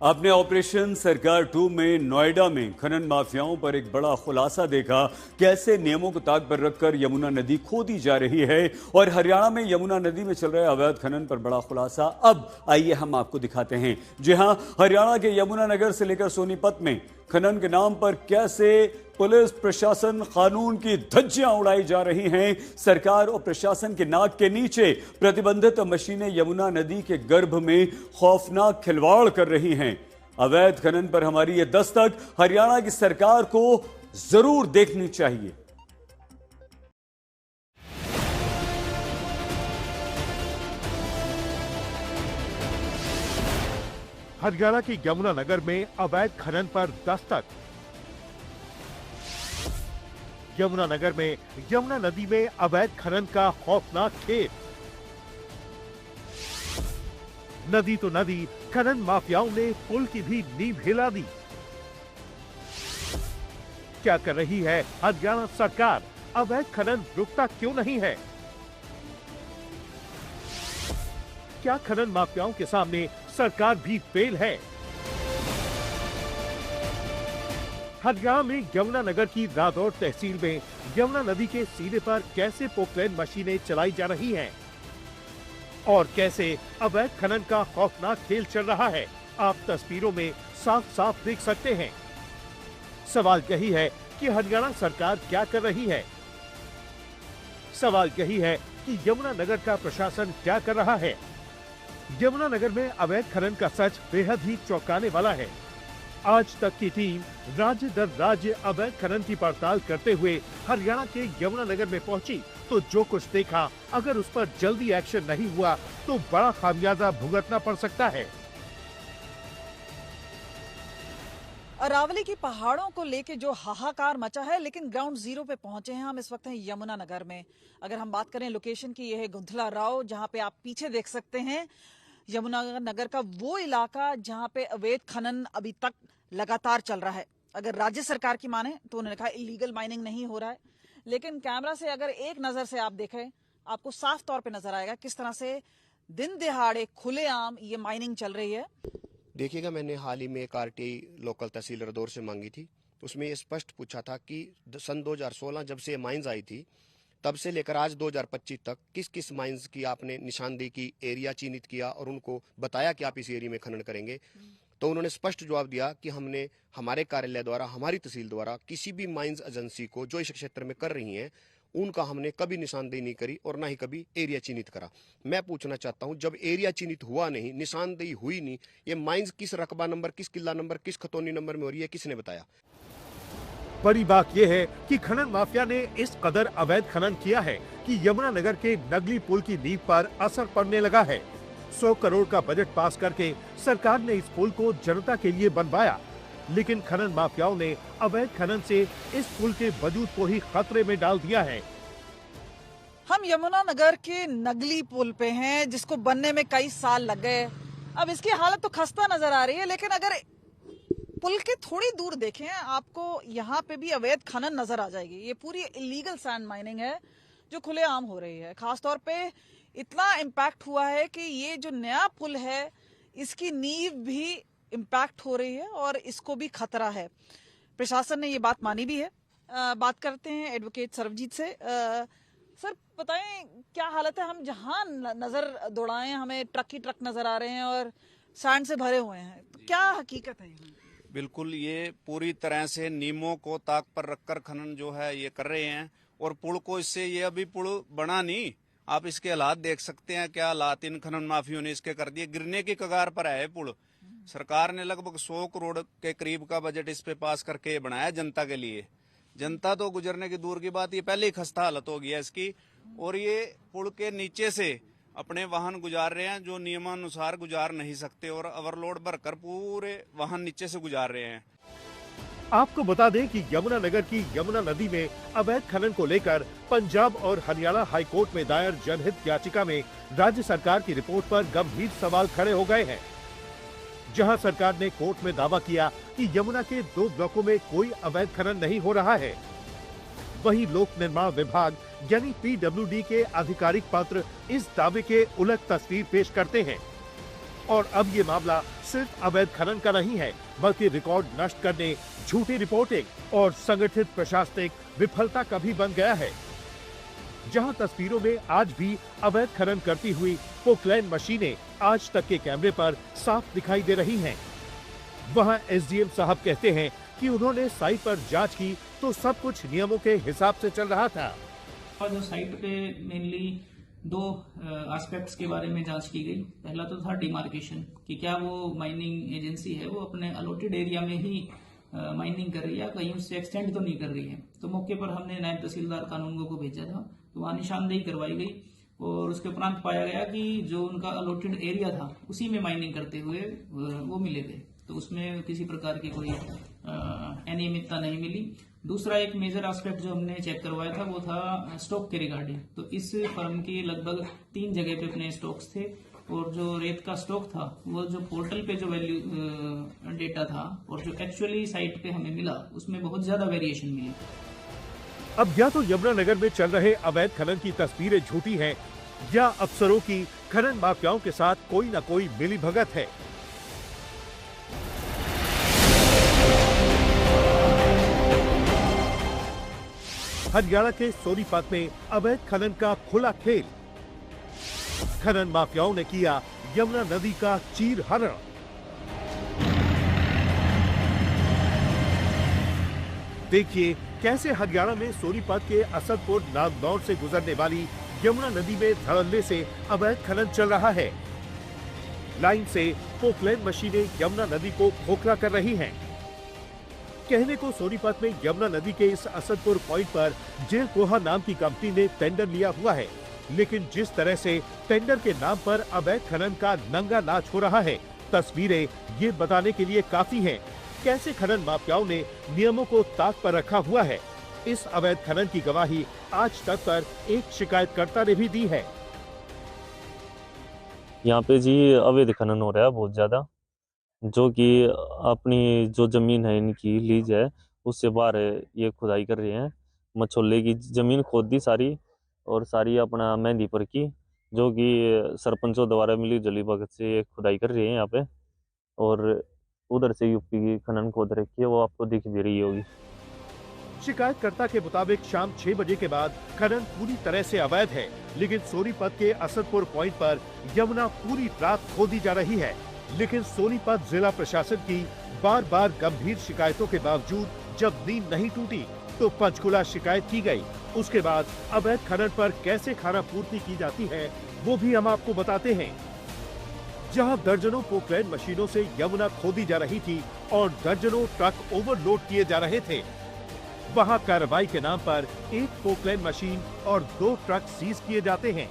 आपने ऑपरेशन सरकार 2 में नोएडा में खनन माफियाओं पर एक बड़ा खुलासा देखा। कैसे नियमों को ताक पर रखकर यमुना नदी खोदी जा रही है और हरियाणा में यमुना नदी में चल रहे अवैध खनन पर बड़ा खुलासा। अब आइए हम आपको दिखाते हैं। जी हां, हरियाणा के यमुनानगर से लेकर सोनीपत में खनन के नाम पर कैसे पुलिस प्रशासन कानून की धज्जियां उड़ाई जा रही हैं। सरकार और प्रशासन के नाक के नीचे प्रतिबंधित मशीनें यमुना नदी के गर्भ में खौफनाक खिलवाड़ कर रही हैं। अवैध खनन पर हमारी ये दस्तक हरियाणा की सरकार को जरूर देखनी चाहिए। हरियाणा की यमुनानगर में अवैध खनन पर दस्तक। यमुनानगर में यमुना नदी में अवैध खनन का खौफनाक खेत। नदी तो नदी, खनन माफियाओं ने पुल की भी नींव हिला दी। क्या कर रही है हरियाणा सरकार? अवैध खनन रुकता क्यों नहीं है? क्या खनन माफियाओं के सामने सरकार भी फेल है? हरियाणा में यमुनानगर की रादौर तहसील में यमुना नदी के सीधे पर कैसे पोकलैंड मशीनें चलाई जा रही हैं और कैसे अवैध खनन का खौफनाक खेल चल रहा है, आप तस्वीरों में साफ साफ देख सकते हैं। सवाल यही है कि हरियाणा सरकार क्या कर रही है? सवाल यही है कि यमुनानगर का प्रशासन क्या कर रहा है? यमुनानगर में अवैध खनन का सच बेहद ही चौंकाने वाला है। आज तक की टीम राज्य दर राज्य अवैध खनन की पड़ताल करते हुए हरियाणा के यमुनानगर में पहुंची, तो जो कुछ देखा, अगर उस पर जल्दी एक्शन नहीं हुआ तो बड़ा खामियाजा भुगतना पड़ सकता है। अरावली की पहाड़ों को लेके जो हाहाकार मचा है, लेकिन ग्राउंड जीरो पे पहुंचे हैं हम। इस वक्त हैं यमुनानगर में। अगर हम बात करें लोकेशन की, यह है गुंथला राव, जहां पे आप पीछे देख सकते हैं यमुनानगर का वो इलाका जहां पे अवैध खनन अभी तक लगातार चल रहा है। अगर राज्य सरकार की माने तो उन्होंने कहा इलीगल माइनिंग नहीं हो रहा है, लेकिन कैमरा से अगर एक नजर से आप देखें, आपको साफ तौर पे नजर आएगा किस तरह से दिन दिहाड़े खुलेआम ये माइनिंग चल रही है। देखिएगा, मैंने हाल ही में एक आरटीआई लोकल तहसील रादौर से मांगी थी। उसमें ये स्पष्ट पूछा था कि सन 2016 जब से माइंस आई थी तब से लेकर आज 2025 तक किस किस माइंस की आपने निशानदेही की, एरिया चिन्हित किया और उनको बताया कि आप इस एरिया में खनन करेंगे। तो उन्होंने स्पष्ट जवाब दिया कि हमने हमारे कार्यालय द्वारा, हमारी तहसील द्वारा किसी भी माइंस एजेंसी को जो इस क्षेत्र में कर रही हैं उनका हमने कभी निशानदेही नहीं करी और ना ही कभी एरिया चिन्हित करा। मैं पूछना चाहता हूं, जब एरिया चिन्हित हुआ नहीं, निशानदेही हुई नहीं, ये माइंस किस रकबा नंबर, किस किला नंबर, किस खतौनी नंबर में हो रही है, किसने बताया? बड़ी बात यह है कि खनन माफिया ने इस कदर अवैध खनन किया है कि यमुनानगर के नगली पुल की नींव पर असर पड़ने लगा है। 100 करोड़ का बजट पास करके सरकार ने इस पुल को जनता के लिए बनवाया, लेकिन खनन माफियाओं ने अवैध खनन से इस पुल के वजूद को ही खतरे में डाल दिया है। हम यमुनानगर के नगली पुल पे हैं, जिसको बनने में कई साल लग गए। अब इसकी हालत तो खस्ता नजर आ रही है, लेकिन अगर पुल के थोड़ी दूर देखें, आपको यहाँ पे भी अवैध खनन नजर आ जाएगी। ये पूरी इलीगल सैंड माइनिंग है जो खुलेआम हो रही है। खासतौर पे इतना इम्पैक्ट हुआ है कि ये जो नया पुल है इसकी नींव भी इम्पैक्ट हो रही है और इसको भी खतरा है। प्रशासन ने ये बात मानी भी है। बात करते हैं एडवोकेट सर्वजीत से। सर बताएं क्या हालत है? हम जहां नजर दौड़ाएं हमें ट्रक ही ट्रक नजर आ रहे हैं और सैंड से भरे हुए हैं, तो क्या हकीकत है यहाँ? बिल्कुल, ये पूरी तरह से नियमों को ताक पर रखकर खनन जो है ये कर रहे हैं। और पुल को इससे, ये अभी पुल बना नहीं, आप इसके हालात देख सकते हैं क्या हालात इन खनन माफियों ने इसके कर दिए। गिरने की कगार पर है पुल। सरकार ने लगभग 100 करोड़ के करीब का बजट इस पे पास करके बनाया जनता के लिए। जनता तो गुजरने की दूर की बात, ये पहले ही खस्ता हालत हो गया इसकी। और ये पुल के नीचे से अपने वाहन गुजार रहे हैं जो नियमानुसार गुजार नहीं सकते और ओवरलोड भरकर पूरे वाहन नीचे से गुजार रहे हैं। आपको बता दें कि यमुनानगर की यमुना नदी में अवैध खनन को लेकर पंजाब और हरियाणा हाई कोर्ट में दायर जनहित याचिका में राज्य सरकार की रिपोर्ट पर गंभीर सवाल खड़े हो गए हैं। जहां सरकार ने कोर्ट में दावा किया कि यमुना के 2 ब्लॉकों में कोई अवैध खनन नहीं हो रहा है, वहीं लोक निर्माण विभाग यानी PWD के आधिकारिक पत्र इस दावे के उलट तस्वीर पेश करते हैं और अब ये मामला सिर्फ अवैध खनन का नहीं है, बल्कि रिकॉर्ड नष्ट करने, झूठी रिपोर्टिंग और संगठित प्रशासनिक विफलता का भी बन गया है। जहां तस्वीरों में आज भी अवैध खनन करती हुई पोकलैंड मशीनें आज तक के कैमरे पर साफ दिखाई दे रही हैं। वहां एसडीएम साहब कहते हैं कि उन्होंने साइट पर जांच की तो सब कुछ नियमों के हिसाब से चल रहा था। और जो साइट पे मेनली दो एस्पेक्ट्स के बारे में जांच की गई। पहला तो था डिमार्केशन कि क्या वो माइनिंग एजेंसी है वो अपने अलॉटेड एरिया में ही माइनिंग कर रही है, कहीं उससे एक्सटेंड तो नहीं कर रही है। तो मौके पर हमने नायब तहसीलदार कानूनगो को भेजा था, तो वहाँ निशानदेही करवाई गई और उसके उपरांत पाया गया कि जो उनका अलॉटेड एरिया था उसी में माइनिंग करते हुए वो मिले थे, तो उसमें किसी प्रकार की कोई अनियमितता नहीं मिली। दूसरा एक मेजर एस्पेक्ट जो हमने चेक करवाया था वो था स्टॉक के रिगार्डिंग। तो इस फर्म की लगभग 3 जगह पे अपने स्टॉक्स थे और जो रेत का स्टॉक था वो जो पोर्टल पे जो वैल्यू डेटा था और जो एक्चुअली साइट पे हमें मिला उसमें बहुत ज्यादा वेरिएशन मिली। अब या तो यमुनानगर में चल रहे अवैध खनन की तस्वीरें झूठी हैं या अफसरों की खनन माफियाओं के साथ कोई न कोई मिलीभगत है। हरियाणा के सोनीपत में अवैध खनन का खुला खेल। खनन माफियाओं ने किया यमुना नदी का चीरहरण। देखिए कैसे हरियाणा में सोनीपत के असदपुर नागनौर से गुजरने वाली यमुना नदी में धड़ल्ले से अवैध खनन चल रहा है। लाइन से पोकलैंड मशीनें यमुना नदी को खोखला कर रही हैं। कहने को सोनीपत में यमुना नदी के इस असदपुर पॉइंट पर जेल कोहा नाम की कंपनी ने टेंडर लिया हुआ है, लेकिन जिस तरह से टेंडर के नाम पर अवैध खनन का नंगा नाच हो रहा है, तस्वीरें ये बताने के लिए काफी हैं कैसे खनन माफियाओं ने नियमों को ताक पर रखा हुआ है। इस अवैध खनन की गवाही आज तक पर एक शिकायतकर्ता ने भी दी है। यहाँ पे जी अवैध खनन हो रहा है बहुत ज्यादा, जो कि अपनी जो जमीन है इनकी लीज है उससे बाहर ये खुदाई कर रहे हैं। मछोले की जमीन खोद दी सारी और सारी अपना मेहंदीपुर की, जो कि सरपंचों द्वारा मिली जली भगत से खुदाई कर रहे हैं यहाँ पे। और उधर से यूपी की खनन खोद रखी है, वो आपको दिख भी रही होगी। शिकायतकर्ता के मुताबिक शाम 6 बजे के बाद खनन पूरी तरह से अवैध है, लेकिन सोनीपत के असदपुर पॉइंट पर यमुना पूरी रात खोदी जा रही है। लेकिन सोनीपत जिला प्रशासन की बार बार गंभीर शिकायतों के बावजूद जब नींद नहीं टूटी तो पंचकुला शिकायत की गई। उसके बाद अवैध खनन पर कैसे खाना पूर्ति की जाती है वो भी हम आपको बताते हैं। जहां दर्जनों पोकलैंड मशीनों से यमुना खोदी जा रही थी और दर्जनों ट्रक ओवरलोड किए जा रहे थे, वहां कार्रवाई के नाम पर एक पोकलैंड मशीन और 2 ट्रक सीज किए जाते हैं।